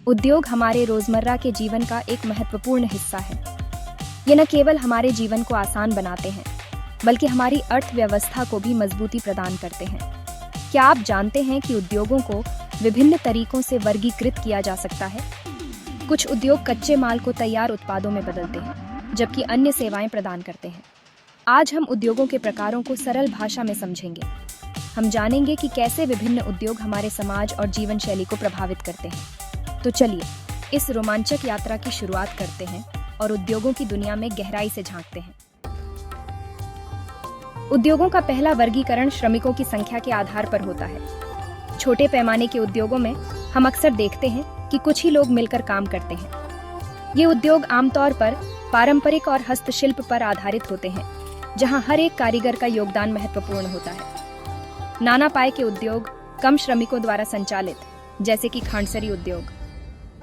उद्योग हमारे रोजमर्रा के जीवन का एक महत्वपूर्ण हिस्सा है। ये न केवल हमारे जीवन को आसान बनाते हैं, बल्कि हमारी अर्थव्यवस्था को भी मजबूती प्रदान करते हैं। क्या आप जानते हैं कि उद्योगों को विभिन्न तरीकों से वर्गीकृत किया जा सकता है? कुछ उद्योग कच्चे माल को तैयार उत्पादों में बदलते हैं, जबकि अन्य सेवाएं प्रदान करते हैं। आज हम उद्योगों के प्रकारों को सरल भाषा में समझेंगे। हम जानेंगे कि कैसे विभिन्न उद्योग हमारे समाज और जीवन शैली को प्रभावित करते हैं। तो चलिए इस रोमांचक यात्रा की शुरुआत करते हैं और उद्योगों की दुनिया में गहराई से झांकते हैं। उद्योगों का पहला वर्गीकरण श्रमिकों की संख्या के आधार पर होता है। छोटे पैमाने के उद्योगों में हम अक्सर देखते हैं कि कुछ ही लोग मिलकर काम करते हैं। ये उद्योग आमतौर पर पारंपरिक और हस्तशिल्प पर आधारित होते हैं, जहां हर एक कारीगर का योगदान महत्वपूर्ण होता है। नाना पाए के उद्योग कम श्रमिकों द्वारा संचालित, जैसे कि खांडसरी उद्योग।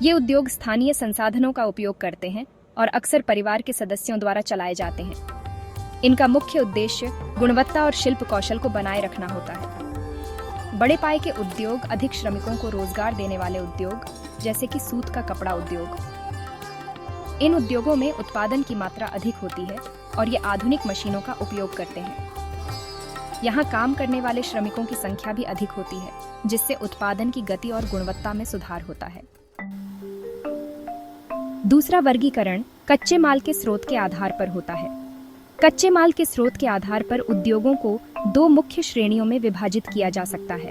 ये उद्योग स्थानीय संसाधनों का उपयोग करते हैं और अक्सर परिवार के सदस्यों द्वारा चलाए जाते हैं। इनका मुख्य उद्देश्य गुणवत्ता और शिल्प कौशल को बनाए रखना होता है। बड़े पाए के उद्योग अधिक श्रमिकों को रोजगार देने वाले उद्योग, जैसे कि सूत का कपड़ा उद्योग। इन उद्योगों में उत्पादन की मात्रा अधिक होती है और ये आधुनिक मशीनों का उपयोग करते हैं। यहाँ काम करने वाले श्रमिकों की संख्या भी अधिक होती है, जिससे उत्पादन की गति और गुणवत्ता में सुधार होता है। दूसरा वर्गीकरण कच्चे माल के स्रोत के आधार पर होता है। कच्चे माल के स्रोत के आधार पर उद्योगों को दो मुख्य श्रेणियों में विभाजित किया जा सकता है।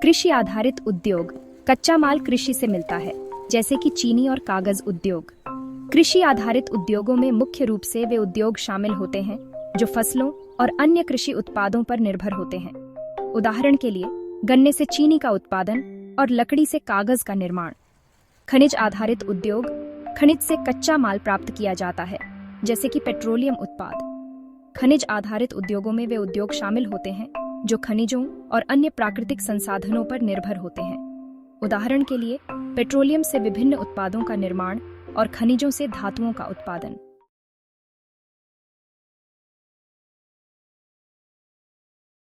कृषि आधारित उद्योग कच्चा माल कृषि से मिलता है, जैसे कि चीनी और कागज उद्योग। कृषि आधारित उद्योगों में मुख्य रूप से वे उद्योग शामिल होते हैं जो फसलों और अन्य कृषि उत्पादों पर निर्भर होते हैं। उदाहरण के लिए गन्ने से चीनी का उत्पादन और लकड़ी से कागज का निर्माण। खनिज आधारित उद्योग खनिज से कच्चा माल प्राप्त किया जाता है, जैसे कि पेट्रोलियम उत्पाद। खनिज आधारित उद्योगों में वे उद्योग शामिल होते हैं जो खनिजों और अन्य प्राकृतिक संसाधनों पर निर्भर होते हैं। उदाहरण के लिए पेट्रोलियम से विभिन्न उत्पादों का निर्माण और खनिजों से धातुओं का उत्पादन।